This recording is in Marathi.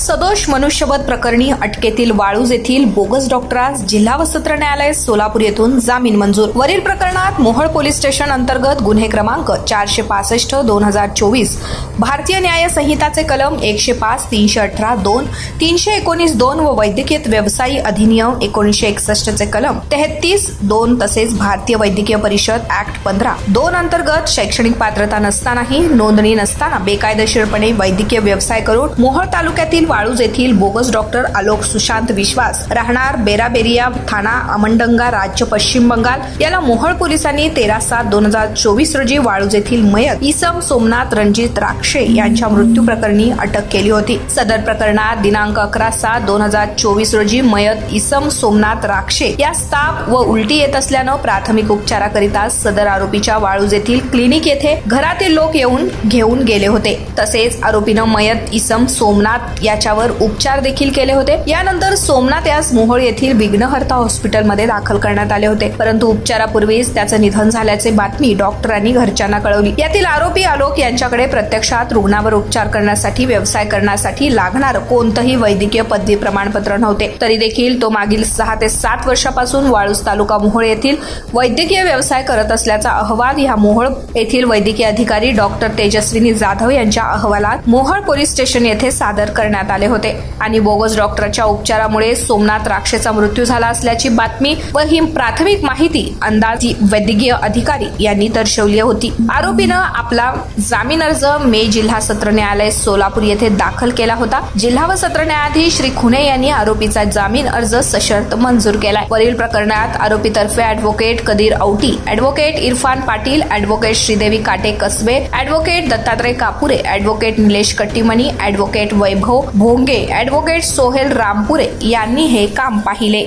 सदोष मनुष्यवध प्रकरणी अटकेतील वाळूज येथील बोगस डॉक्टरास जिल्हा व सत्र न्यायालय सोलापूर येथून जामीन मंजूर। वरील प्रकरणात मोहोळ पोलीस स्टेशन अंतर्गत गुन्हे क्रमांक 465/2024 भारतीय न्याय संहिताचे कलम 105, 318, 2, 319, 2 व वैद्यकीय व्यवसायी अधिनियम 1961 चे कलम 33, 2 तसेच भारतीय वैद्यकीय परिषद ऍक्ट 15, 2 अंतर्गत शैक्षणिक पात्रता नसतानाही नोंदणी नसताना बेकायदेशीरपणे वैद्यकीय व्यवसाय करून मोहोळ तालुक्यातील वाळूज येथील बोगस डॉक्टर आलोक सुशांत विश्वास राहणार बेराबेरिया थाना अमंडंगा राज्य पश्चिम बंगाल याला मोहोळ पोलिसांनी 13/7/2024 रोजी वाळूज येथील मयत इसम सोमनाथ रणजित राक्षे यांच्या मृत्यू प्रकरणी अटक केली होती। सदर प्रकरणात दिनांक 11/7/2024 रोजी मयत इसम सोमनाथ राक्षे यास ताप व उलटी येत असल्यानं प्राथमिक उपचाराकरिता सदर आरोपीच्या वाळूज येथील क्लिनिक येथे घरातील लोक येऊन घेऊन गेले होते। तसेच आरोपीनं मयत इसम सोमनाथ याच्यावर उपचार देखील केले होते। यानंतर सोमनाथ यास मोहोळ येथील विघ्नहर्ता हॉस्पिटलमध्ये दाखल करण्यात आले होते, परंतु उपचारापूर्वीच त्याचं निधन झाल्याची बातमी डॉक्टरांनी घरच्यांना कळवली। यातील आरोपी आलोक यांच्याकडे प्रत्यक्षात रुग्णावर उपचार करण्यासाठी व्यवसाय करण्यासाठी लागणार कोणतेही वैद्यकीय पदवी प्रमाणपत्र नव्हते, तरी देखील तो मागील 6 ते 7 वर्षापासून वाळूज तालुका मोहोळ येथील वैद्यकीय व्यवसाय करत असल्याचा अहवाल या मोहोळ येथील वैद्यकीय अधिकारी डॉक्टर तेजस्विनी जाधव यांच्या अहवालात मोहोळ पोलीस स्टेशन येथे सादर करण्यात आले होते आणि बोगस डॉक्टरच्या उपचारामुळे सोमनाथ राक्षेचा मृत्यू झाला असल्याची बातमी व ही प्राथमिक माहिती अंदाजी वैद्यकीय अधिकारी यांनी दर्शवली होती। आरोपीनं आपला जामीन अर्ज मे जिल्हा सत्र न्यायालय सोलापूर येथे दाखल केला होता। जिल्हा व सत्र न्यायाधीश श्री खुने यांनी आरोपीचा जामीन अर्ज सशर्त मंजूर केलाय। वरील प्रकरणात आरोपीतर्फे advocate Kadir Auti, advocate Irfan Patil, advocate Shridevi Kate Kasbe, advocate Dattatray Kapure, advocate Nilesh Kattimani, advocate Vaibhav Bhonge, advocate Sohel Rampure यांनी हे काम पाहिले।